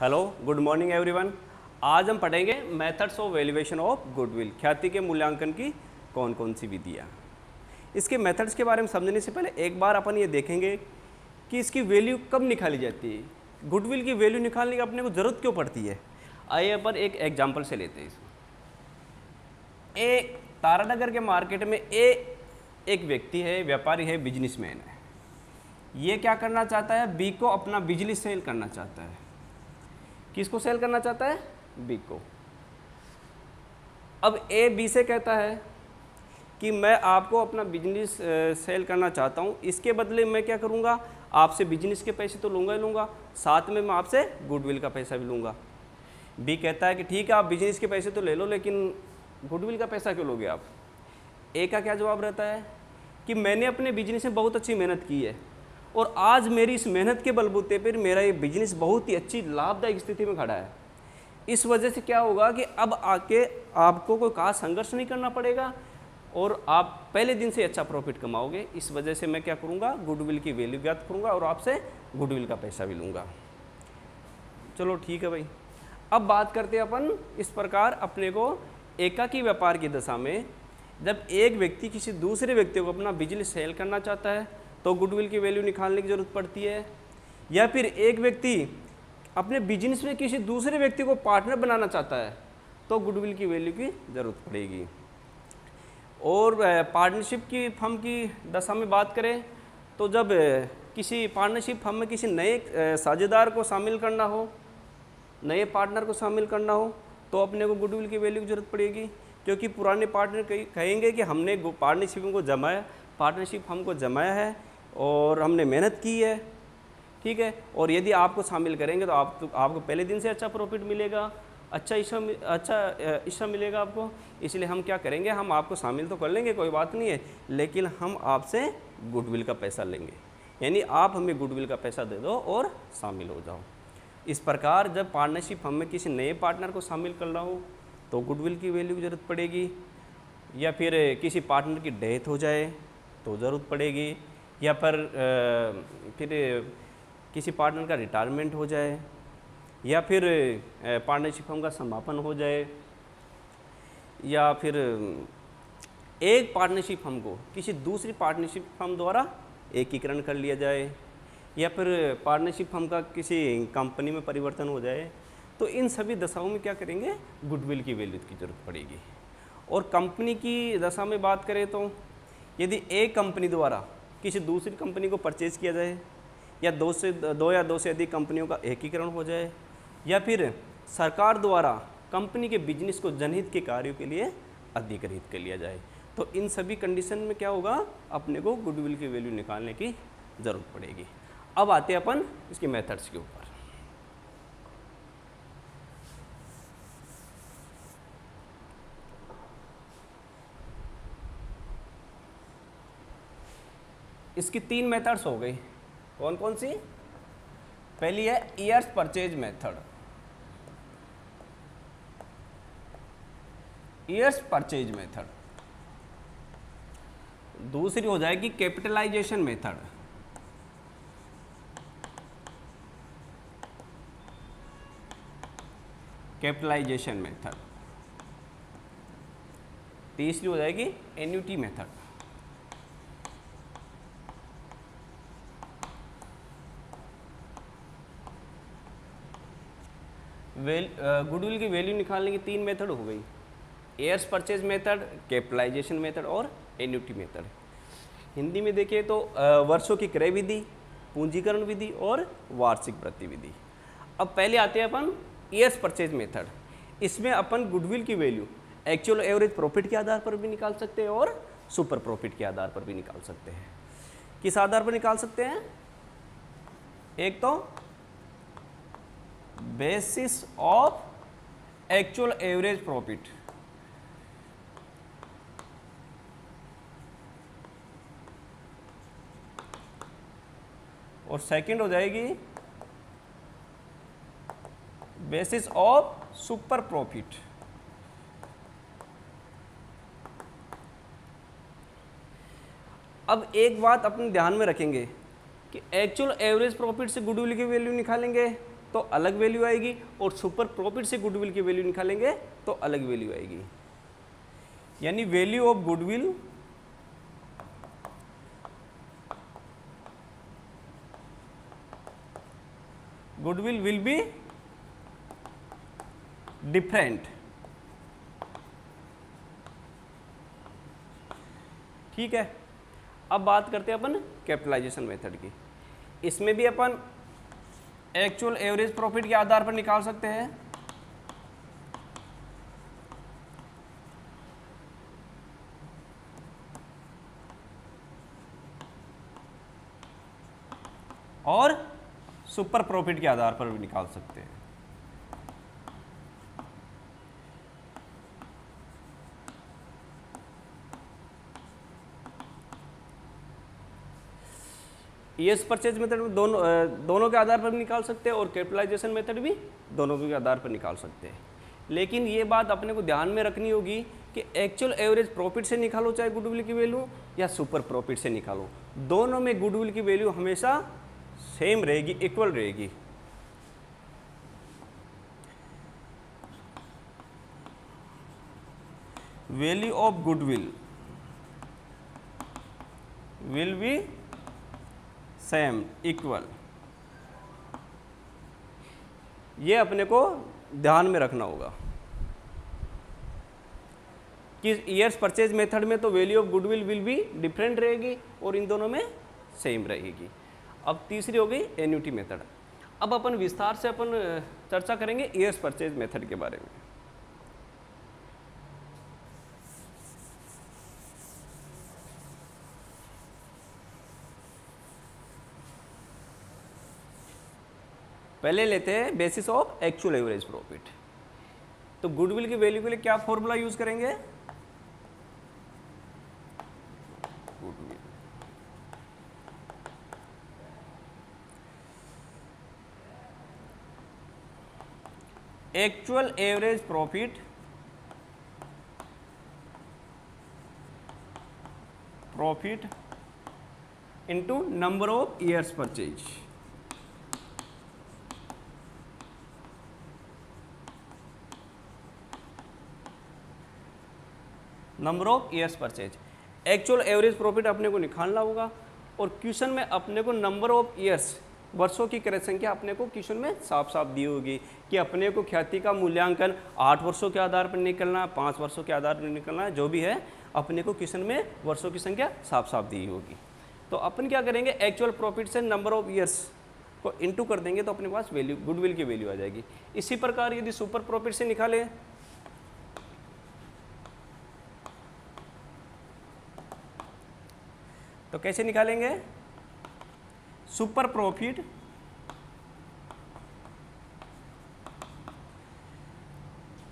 Hello, good morning everyone. आज हम पढ़ेंगे methods of valuation of goodwill, ख्याति के मूल्यांकन की कौन कौन सी विधियाँ। इसके मेथड्स के बारे में समझने से पहले एक बार अपन ये देखेंगे कि इसकी वैल्यू कब निकाली जाती है, गुडविल की वैल्यू निकालने की अपने को ज़रूरत क्यों पड़ती है। आइए अपन एक एग्जाम्पल से लेते हैं इसमें। तारानगर के मार्केट में एक व्यक्ति है, व्यापारी है, बिजनेसमैन है। ये क्या करना चाहता है, बी को अपना बिजली सेल करना चाहता है। किसको सेल करना चाहता है, बी को। अब ए बी से कहता है कि मैं आपको अपना बिजनेस सेल करना चाहता हूँ, इसके बदले मैं क्या करूँगा, आपसे बिजनेस के पैसे तो लूँगा ही लूँगा, साथ में मैं आपसे गुडविल का पैसा भी लूँगा। बी कहता है कि ठीक है, आप बिजनेस के पैसे तो ले लो, लेकिन गुडविल का पैसा क्यों लोगे आप। ए का क्या जवाब रहता है कि मैंने अपने बिजनेस में बहुत अच्छी मेहनत की है और आज मेरी इस मेहनत के बलबूते पर मेरा ये बिजनेस बहुत ही अच्छी लाभदायक स्थिति में खड़ा है। इस वजह से क्या होगा कि अब आके आपको कोई खास संघर्ष नहीं करना पड़ेगा और आप पहले दिन से अच्छा प्रॉफिट कमाओगे। इस वजह से मैं क्या करूँगा, गुडविल की वैल्यू ज्ञात करूँगा और आपसे गुडविल का पैसा भी लूँगा। चलो ठीक है भाई। अब बात करते हैं अपन इस प्रकार अपने को एकाकी व्यापार की दशा में, जब एक व्यक्ति किसी दूसरे व्यक्ति को अपना बिजनेस सेल करना चाहता है तो गुडविल की वैल्यू निकालने की ज़रूरत पड़ती है, या फिर एक व्यक्ति अपने बिजनेस में किसी दूसरे व्यक्ति को पार्टनर बनाना चाहता है तो गुडविल की वैल्यू की ज़रूरत पड़ेगी। और पार्टनरशिप की फर्म की दशा में बात करें तो जब किसी पार्टनरशिप फर्म में किसी नए साझेदार को शामिल करना हो, नए पार्टनर को शामिल करना हो तो अपने को गुडविल की वैल्यू की ज़रूरत पड़ेगी, क्योंकि पुराने पार्टनर कहेंगे कि हमने पार्टनरशिप फर्म को जमाया है और हमने मेहनत की है, ठीक है। और यदि आपको शामिल करेंगे तो आपको पहले दिन से अच्छा प्रॉफिट मिलेगा, अच्छा हिस्सा मिलेगा आपको। इसलिए हम क्या करेंगे, हम आपको शामिल तो कर लेंगे, कोई बात नहीं है, लेकिन हम आपसे गुडविल का पैसा लेंगे, यानी आप हमें गुडविल का पैसा दे दो और शामिल हो जाओ। इस प्रकार जब पार्टनरशिप फर्म में किसी नए पार्टनर को शामिल करना हो तो गुडविल की वैल्यू की ज़रूरत पड़ेगी, या फिर किसी पार्टनर की डेथ हो जाए तो ज़रूरत पड़ेगी, या फिर किसी पार्टनर का रिटायरमेंट हो जाए, या फिर पार्टनरशिप फर्म का समापन हो जाए, या फिर एक पार्टनरशिप फर्म को किसी दूसरी पार्टनरशिप फर्म द्वारा एकीकरण कर लिया जाए, या फिर पार्टनरशिप फर्म का किसी कंपनी में परिवर्तन हो जाए, तो इन सभी दशाओं में क्या करेंगे, गुडविल की वैल्यू की ज़रूरत पड़ेगी। और कंपनी की दशा में बात करें तो यदि एक कंपनी द्वारा किसी दूसरी कंपनी को परचेज किया जाए, या दो से अधिक कंपनियों का एकीकरण हो जाए, या फिर सरकार द्वारा कंपनी के बिजनेस को जनहित के कार्यों के लिए अधिग्रहित कर लिया जाए, तो इन सभी कंडीशन में क्या होगा, अपने को गुडविल की वैल्यू निकालने की ज़रूरत पड़ेगी। अब आते हैं अपन इसके मेथड्स के ऊपर। इसकी 3 मेथड्स हो गई। कौन कौन सी? पहली है years purchase method, years purchase method. दूसरी हो जाएगी कैपिटलाइजेशन मेथड, कैपिटलाइजेशन मेथड। तीसरी हो जाएगी एन्युटी मेथड। गुडविल की वैल्यू निकालने की 3 मेथड हो गई, years purchase method, capitalisation method और एन्युटी मेथड। हिंदी में देखिए तो वर्षों की क्रय विधि, पूंजीकरण विधि और वार्षिक वृद्धि विधि। अब पहले आते हैं अपन ईयर्स परचेज मेथड। इसमें अपन गुडविल की वैल्यू एक्चुअल एवरेज प्रॉफिट के आधार पर भी निकाल सकते हैं और सुपर प्रॉफिट के आधार पर भी निकाल सकते हैं। किस आधार पर निकाल सकते हैं? एक तो basis of actual average profit, और सेकंड हो जाएगी बेसिस ऑफ सुपर प्रॉफिट। अब एक बात अपने ध्यान में रखेंगे कि एक्चुअल एवरेज प्रॉफिट से गुडविल की वैल्यू निकालेंगे तो अलग वैल्यू आएगी, और सुपर प्रॉफिट से गुडविल की वैल्यू निकालेंगे तो अलग वैल्यू आएगी। यानी value of goodwill will be different. ठीक है, अब बात करते हैं अपन कैपिटलाइजेशन मेथड की। इसमें भी अपन एक्चुअल एवरेज प्रॉफिट के आधार पर निकाल सकते हैं, और सुपर प्रॉफिट के आधार पर भी निकाल सकते हैं। ईएस परचेज मेथड में दोनों के आधार पर भी निकाल सकते हैं, और कैपिटलाइजेशन मेथड भी दोनों के आधार पर निकाल सकते हैं। लेकिन ये बात अपने को ध्यान में रखनी होगी कि एक्चुअल एवरेज प्रॉफिट से निकालो चाहे गुडविल की वैल्यू, या सुपर प्रॉफिट से निकालो, दोनों में गुडविल की वैल्यू हमेशा सेम रहेगी, इक्वल रहेगी। Value of goodwill will be same, equal. ये अपने को ध्यान में रखना होगा कि ईयर्स परचेज मेथड में तो value of goodwill will be different रहेगी, और इन दोनों में सेम रहेगी। अब तीसरी हो गई एन्युटी मेथड। अब अपन विस्तार से अपन चर्चा करेंगे ईयर्स परचेज मेथड के बारे में। पहले लेते हैं basis of actual average profit. तो गुडविल की वैल्यू के लिए क्या फॉर्मूला यूज करेंगे? Goodwill actual average profit into number of years purchase. Number of years purchase, actual average profit अपने को निकालना होगा, और क्वेश्चन में अपने को नंबर ऑफ ईयर्स, वर्षों की क्रय संख्या अपने को क्वेश्चन में साफ साफ दी होगी कि अपने को ख्याति का मूल्यांकन 8 वर्षों के आधार पर निकलना, 5 वर्षों के आधार पर निकलना, जो भी है अपने को क्वेश्चन में वर्षों की संख्या साफ साफ दी होगी। तो अपन क्या करेंगे, एक्चुअल प्रॉफिट से नंबर ऑफ ईयर्स को इंटू कर देंगे तो अपने पास वैल्यू गुडविल की वैल्यू आ जाएगी। इसी प्रकार यदि सुपर प्रॉफिट से निकालें तो कैसे निकालेंगे? Super profit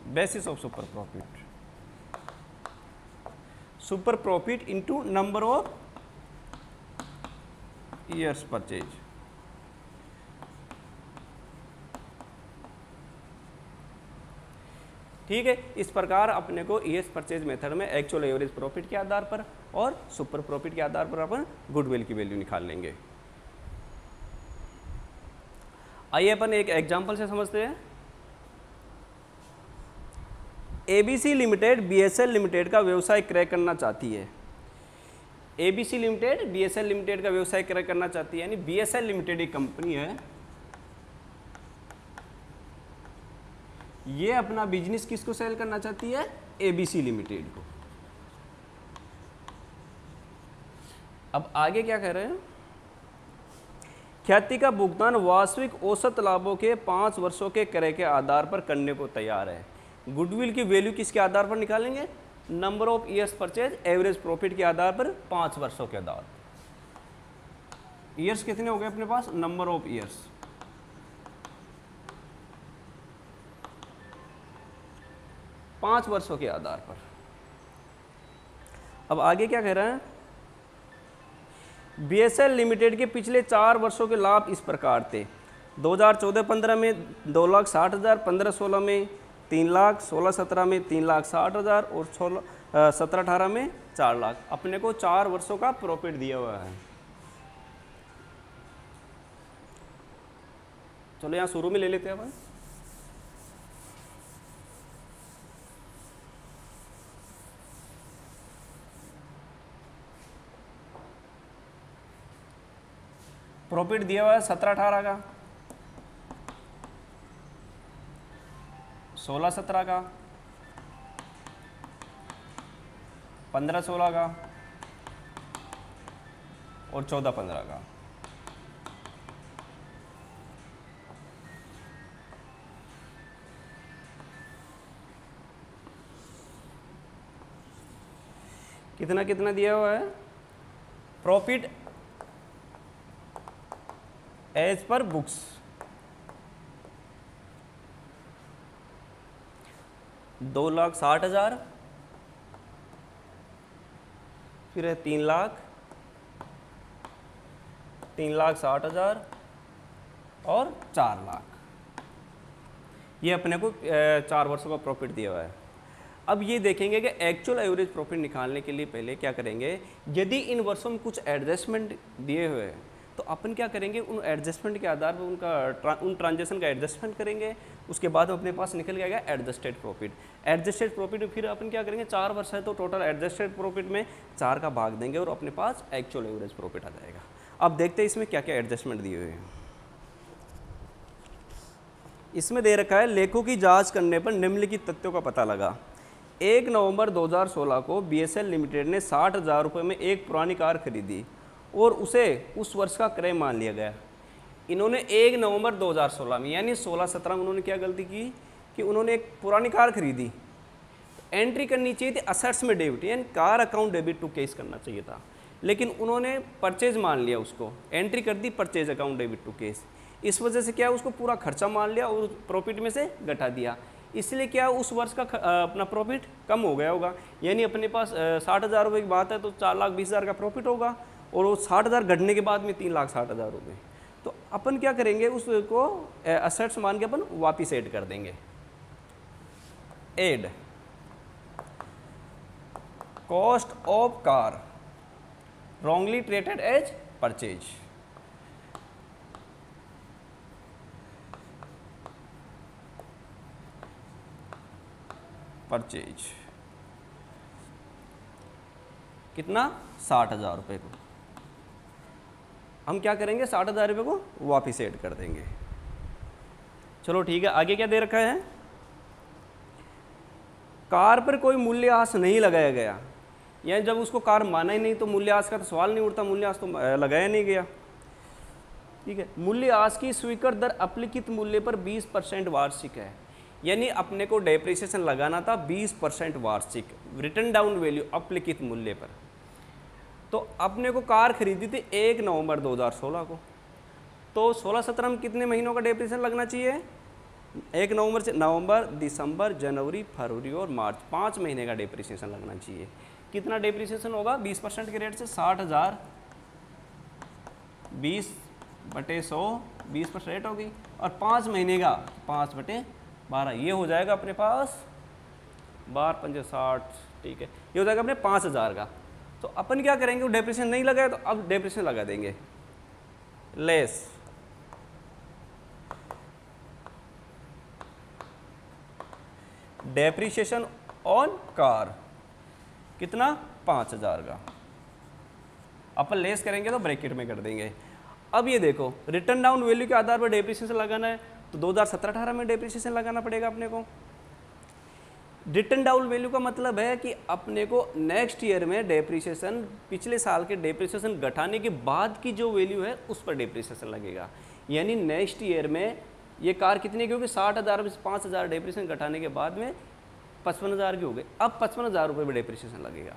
basis of super profit into number of years purchase. ठीक है, इस प्रकार अपने को ईएस परचेज मेथड में एक्चुअल एवरेज प्रॉफिट के आधार पर और सुपर प्रॉफिट के आधार पर अपन गुडविल की वैल्यू निकाल लेंगे। आइए अपन एक एग्जांपल से समझते हैं। एबीसी लिमिटेड बीएसएल लिमिटेड का व्यवसाय क्रय करना चाहती है। एबीसी लिमिटेड बीएसएल लिमिटेड का व्यवसाय क्रय करना चाहती है, यानी बीएसएल लिमिटेड एक कंपनी है, ये अपना बिजनेस किसको सेल करना चाहती है? एबीसी लिमिटेड को। अब आगे क्या कह रहे हैं? ख्याति का भुगतान वास्तविक औसत लाभों के 5 वर्षों के क्रय के आधार पर करने को तैयार है। गुडविल की वैल्यू किसके आधार पर निकालेंगे? Number of years purchase average profit के आधार पर 5 वर्षों के आधार। ईयर्स कितने हो गए अपने पास? नंबर ऑफ ईयर्स, पांच वर्षों के आधार पर। अब आगे क्या कह रहे हैं? बीएसएल लिमिटेड के पिछले 4 वर्षों के लाभ इस प्रकार थे। 2014-15 में 2,60,000, 15-16 में 3 लाख, 16-17 में 3,60,000 और 17-18 में 4 लाख। अपने को 4 वर्षों का प्रॉफिट दिया हुआ है। चलो यहाँ शुरू में ले लेते हैं अपन। प्रॉफिट दिया हुआ है 17-18 का, 16-17 का, 15-16 का और 14-15 का। कितना कितना दिया हुआ है प्रॉफिट एज पर बुक्स? 2,60,000, फिर है 3 लाख, 3,60,000 और 4 लाख। ये अपने को 4 वर्षों का प्रॉफिट दिया हुआ है। अब ये देखेंगे कि एक्चुअल एवरेज प्रॉफिट निकालने के लिए पहले क्या करेंगे, यदि इन वर्षों में कुछ एडजस्टमेंट दिए हुए हैं तो अपन क्या करेंगे, उन एडजस्टमेंट के आधार पर उन ट्रांजेक्शन का एडजस्टमेंट करेंगे। उसके बाद अपने पास निकल के आएगा एडजस्टेड प्रॉफिट। एडजस्टेड प्रॉफिट फिर अपन क्या करेंगे, 4 वर्ष है तो टोटल एडजस्टेड प्रॉफिट में 4 का भाग देंगे और अपने पास एक्चुअल एवरेज प्रॉफिट आ जाएगा। अब देखते हैं इसमें क्या क्या एडजस्टमेंट दिए हुए हैं। इसमें दे रखा है लेखों की जाँच करने पर निम्नलिखित तथ्यों का पता लगा। 1 नवंबर 2016 को BSL लिमिटेड ने 60,000 रुपये में एक पुरानी कार खरीदी और उसे उस वर्ष का क्रय मान लिया गया। इन्होंने 1 नवंबर 2016 में यानी 16-17 में उन्होंने क्या गलती की कि उन्होंने एक पुरानी कार खरीदी। एंट्री करनी चाहिए थी असेट्स में डेबिट, यानी car account debit to cash करना चाहिए था, लेकिन उन्होंने परचेज मान लिया, उसको एंट्री कर दी purchase account debit to cash. इस वजह से क्या उसको पूरा खर्चा मान लिया और प्रॉफिट में से घटा दिया। इसलिए क्या उस वर्ष का अपना प्रॉफिट कम हो गया होगा। यानी अपने पास 60,000 रुपये की बात है तो 4,20,000 का प्रॉफिट होगा और वो 60,000 घटने के बाद में 3,60,000 रुपये। तो अपन क्या करेंगे, उसको असेट्स मान के अपन वापिस ऐड कर देंगे। Add cost of car wrongly treated as purchase. Purchase कितना, 60,000 रुपये को हम क्या करेंगे, 60,000 रुपये को वापिस ऐड कर देंगे। चलो ठीक है, आगे क्या दे रखा है, कार पर कोई मूल्यह्रास नहीं लगाया गया। यानी जब उसको कार माना ही नहीं तो मूल्यह्रास का तो सवाल नहीं उठता, मूल्यह्रास तो लगाया नहीं गया। ठीक है, मूल्यह्रास की स्वीकृत दर अपलिखित मूल्य पर 20% वार्षिक है। यानी अपने को डेप्रिसिएशन लगाना था 20% वार्षिक, रिटर्न डाउन वैल्यू अपलिखित मूल्य पर। तो अपने को कार खरीदी थी 1 नवंबर 2016 को, तो 16-17 में कितने महीनों का डेप्रिसिएशन लगना चाहिए, 1 नवंबर से नवंबर, दिसंबर, जनवरी, फरवरी और मार्च, 5 महीने का डेप्रिसिएशन लगना चाहिए। कितना डेप्रिसिएशन होगा, 20% के रेट से 60,000, 20/100, 20% रेट होगी और 5 महीने का 5/12, ये हो जाएगा अपने पास 12×5 = 60। ठीक है, ये हो जाएगा अपने 5,000 का। तो अपन क्या करेंगे, वो डेप्रिसिएशन नहीं लगाया तो अब डेप्रिसिएशन लगा देंगे, लेस डेप्रिसिएशन ऑन कार, कितना, 5,000 का। अपन लेस करेंगे तो ब्रैकेट में कर देंगे। अब ये देखो, रिटर्न डाउन वैल्यू के आधार पर डेप्रिसिएशन लगाना है तो 2017-18 में डेप्रिसिएशन लगाना पड़ेगा अपने को। रिटर्न डाउन वैल्यू का मतलब है कि अपने को नेक्स्ट ईयर में डेप्रिसिएशन, पिछले साल के डेप्रिसिएशन घटाने के बाद की जो वैल्यू है उस पर डेप्रिसिएशन लगेगा। यानी नेक्स्ट ईयर में ये कार कितनी की होगी, 60,000 में 5,000 डेप्रिसिएशन घटाने के बाद में 55,000 की हो गई। अब 55,000 रुपये में डेप्रिसिएशन लगेगा,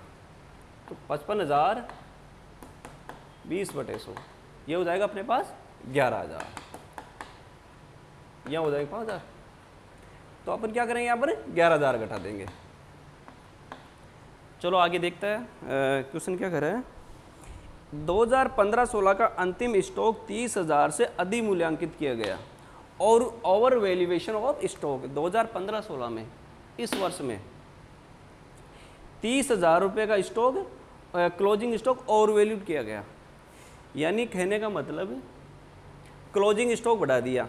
तो 55,000 20/100, ये हो जाएगा अपने पास 11,000, यहाँ हो जाएगा 5,000। तो अपन क्या करेंगे, यहाँ पर 11,000 घटा देंगे। चलो आगे देखते हैं, क्वेश्चन क्या कर रहा है। 2015-16 का अंतिम स्टॉक 30,000 से अधिक मूल्यांकित किया गया और ओवर वैल्यूएशन ऑफ स्टॉक 2015-16 में, इस वर्ष में 30,000 रुपये का stock, closing stock over valued किया गया। यानी कहने का मतलब क्लोजिंग स्टॉक बढ़ा दिया,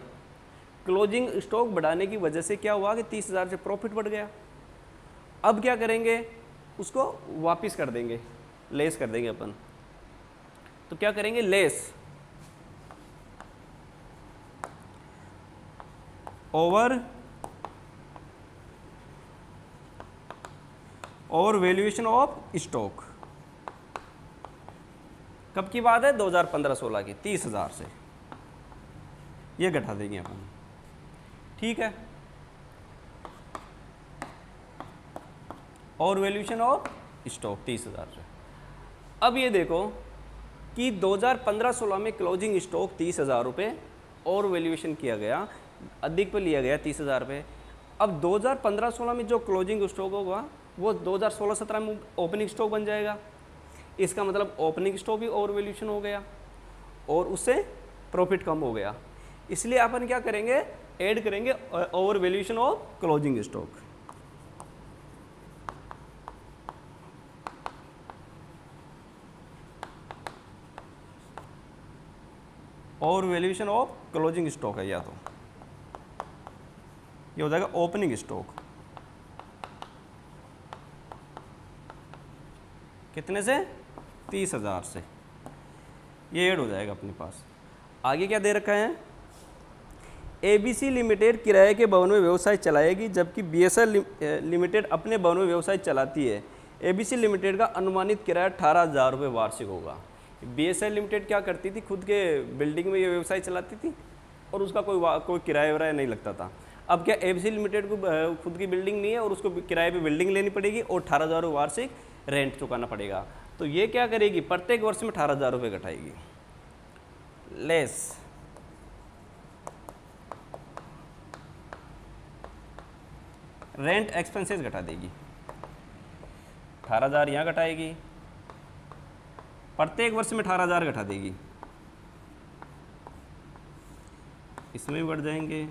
क्लोजिंग स्टॉक बढ़ाने की वजह से क्या हुआ कि 30,000 से प्रॉफिट बढ़ गया। अब क्या करेंगे, उसको वापस कर देंगे, लेस कर देंगे अपन। तो क्या करेंगे, less over valuation of stock. कब की बात है, 2015-16 की, 30,000 से ये घटा देंगे अपन, ठीक है। और वैल्यूएशन ऑफ स्टॉक 30,000 से। अब ये देखो कि 2015-16 में क्लोजिंग स्टॉक 30,000 रुपये और वैल्यूएशन किया गया, अधिक पे लिया गया 30,000 रुपये। अब 2015-16 में जो क्लोजिंग स्टॉक होगा वो 2016-17 में ओपनिंग स्टॉक बन जाएगा। इसका मतलब ओपनिंग स्टॉक भी ओवर वैल्यूएशन हो गया और उससे प्रॉफिट कम हो गया। इसलिए अपन क्या करेंगे, ऐड करेंगे over valuation of closing stock. Over valuation of closing stock है, या तो ये हो जाएगा ओपनिंग स्टॉक। कितने से, 30,000 से, ये ऐड हो जाएगा अपने पास। आगे क्या दे रखा है, एबीसी लिमिटेड किराए के भवन में व्यवसाय चलाएगी जबकि बीएसएल लिमिटेड अपने भवन में व्यवसाय चलाती है। एबीसी लिमिटेड का अनुमानित किराया 18,000 रुपये वार्षिक होगा। बीएसएल लिमिटेड क्या करती थी, खुद के बिल्डिंग में ये व्यवसाय चलाती थी और उसका कोई किराया वराया नहीं लगता था। अब क्या एबीसी लिमिटेड को खुद की बिल्डिंग नहीं है और उसको किराए पे बिल्डिंग लेनी पड़ेगी और 18,000 रुपये वार्षिक रेंट चुकाना पड़ेगा। तो ये क्या करेगी, प्रत्येक वर्ष में 18,000 रुपये घटाएगी, लेस रेंट एक्सपेंसेस घटा देगी। 18,000 यहाँ घटाएगी, प्रत्येक वर्ष में 18,000 घटा देगी, इसमें भी बढ़ जाएंगे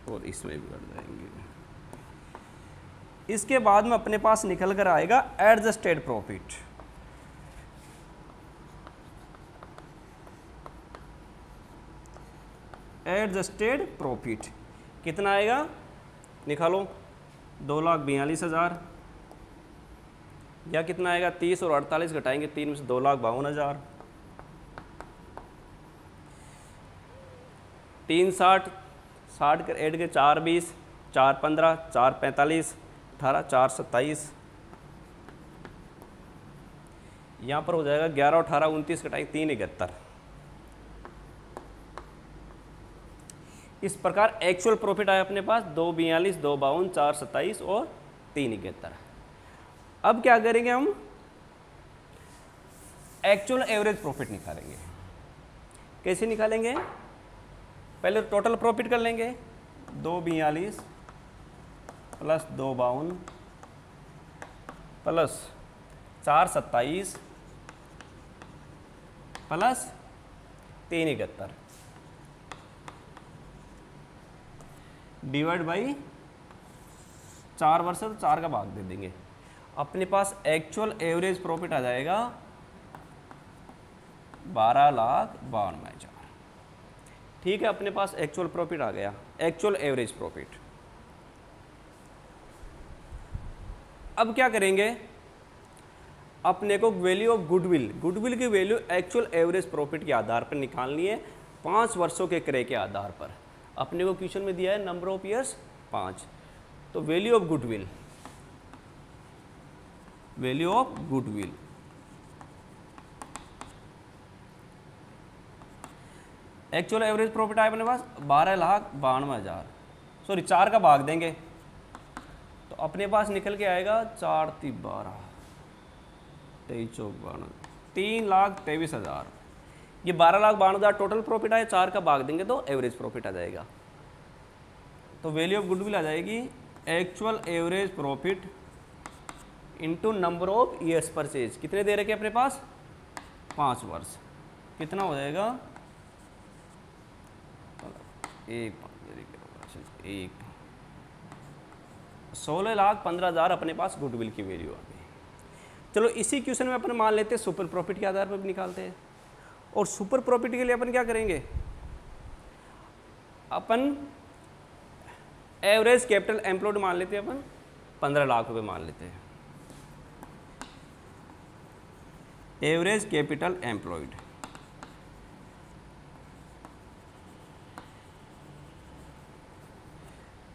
और इसमें भी बढ़ जाएंगे। इसके बाद में अपने पास निकल कर आएगा एडजस्टेड प्रॉफिट। एडजस्टेड प्रॉफिट कितना आएगा, निकालो, 2,42,000 या कितना आएगा, 30 और 48 घटाएंगे 3 में से 2,52,000, 3 60 60 कर ऐड के 4 20 4 15 4 45 18 4 27, यहाँ पर हो जाएगा 11 18 29 घटाएंगे 3 71। इस प्रकार एक्चुअल प्रॉफिट आया अपने पास 2,42 2,52 4 27 और 3 71। अब क्या करेंगे हम, एक्चुअल एवरेज प्रॉफिट निकालेंगे। कैसे निकालेंगे, पहले टोटल प्रॉफिट कर लेंगे, 2,42 plus 2,52 plus 4 27 plus 3 71 divide by 4 वर्ष है तो 4 का भाग दे देंगे। अपने पास एक्चुअल एवरेज प्रॉफिट आ जाएगा 12,52,000। ठीक है, अपने पास एक्चुअल प्रॉफिट आ गया, एक्चुअल एवरेज प्रॉफिट। अब क्या करेंगे, अपने को वैल्यू ऑफ गुडविल, गुडविल की वैल्यू एक्चुअल एवरेज प्रॉफिट के आधार पर निकालनी है, 5 वर्षों के क्रय के आधार पर। अपने को क्वेश्चन में दिया है नंबर ऑफ ईयर्स 5। तो value of goodwill, value of goodwill actual average profit आया अपने पास 12,52,000, सॉरी 4 का भाग देंगे तो अपने पास निकल के आएगा 4 3 12 23 4 12 3,23,000। ये 12,52,000 टोटल प्रॉफिट आया, 4 का भाग देंगे तो एवरेज प्रॉफिट आ जाएगा। तो वैल्यू ऑफ गुडविल आ जाएगी actual average profit into number of years purchase. कितने दे रखे अपने पास, 5 वर्ष, कितना हो जाएगा, 16,15,000 अपने पास गुडविल की वैल्यू आ गई। चलो इसी क्वेश्चन में अपन मान लेते हैं सुपर प्रॉफिट के आधार पर भी निकालते हैं। और सुपर प्रॉफिट के लिए अपन क्या करेंगे, अपन एवरेज कैपिटल एम्प्लॉयड मान लेते हैं, अपन 15 लाख रुपए मान लेते हैं। एवरेज कैपिटल एम्प्लॉयड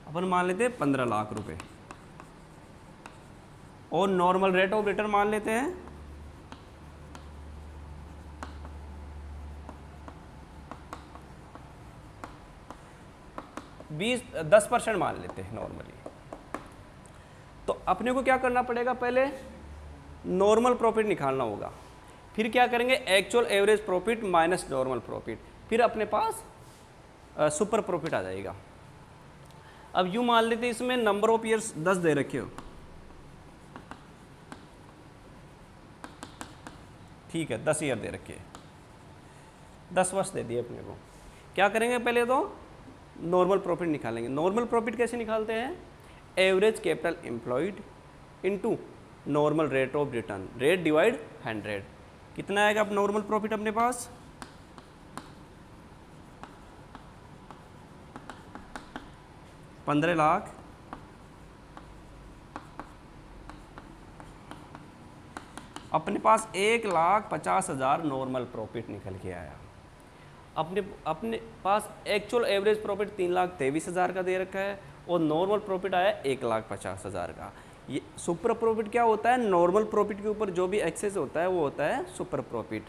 अपन मान लेते हैं 15 लाख रुपए, और नॉर्मल रेट ऑफ रिटर्न मान लेते हैं 10% मान लेते हैं नॉर्मली। तो अपने को क्या करना पड़ेगा, पहले नॉर्मल प्रॉफिट निकालना होगा, फिर क्या करेंगे actual average profit minus normal profit, फिर अपने पास सुपर प्रॉफिट आ जाएगा। अब यूँ मान लेते हैं इसमें नंबर ऑफ ईयर्स 10 दे रखे हो, ठीक है 10 ईयर दे रखे, 10 वर्ष दे दिए अपने को। क्या करेंगे पहले तो नॉर्मल प्रॉफिट निकालेंगे। नॉर्मल प्रॉफिट कैसे निकालते हैं, average capital employed into normal rate of return, rate divide 100। कितना आएगा अब नॉर्मल प्रॉफिट अपने पास, $15 लाख अपने पास 1,50,000 नॉर्मल प्रॉफिट निकल के आया। अपने पास एक्चुअल एवरेज प्रॉफिट 3,23,000 का दे रखा है, और नॉर्मल प्रॉफिट आया 1,50,000 का। ये सुपर प्रॉफिट क्या होता है, नॉर्मल प्रॉफिट के ऊपर जो भी एक्सेस होता है वो होता है सुपर प्रॉफिट।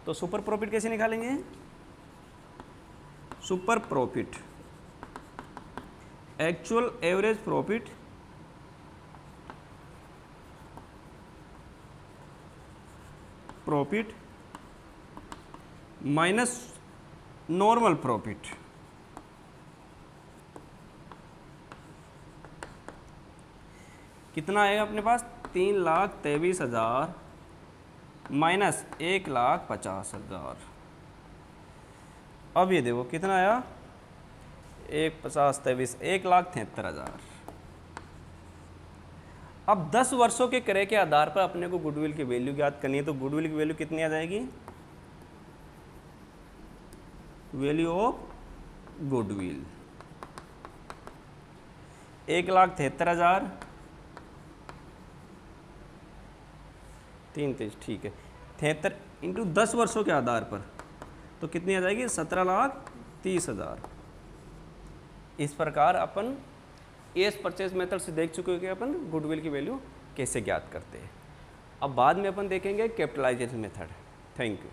तो सुपर प्रॉफिट कैसे निकालेंगे, super profit actual average profit minus normal profit. कितना आएगा अपने पास, 3,23,000 माइनस 1,50,000। अब ये देखो कितना आया, 1,50,23 1,73,000। अब 10 वर्षों के क्रय के आधार पर अपने को गुडविल की वैल्यू ज्ञात करनी है। तो गुडविल की वैल्यू कितनी आ जाएगी, वैल्यू ऑफ गुडविल 1,73,000 3,23, ठीक है 73 इंटू 10 वर्षों के आधार पर, तो कितनी आ जाएगी 17,30,000। इस प्रकार अपन एस परचेज मेथड से देख चुके हैं कि अपन गुडविल की वैल्यू कैसे ज्ञात करते हैं। अब बाद में अपन देखेंगे कैपिटलाइजेशन मेथड। Thank you.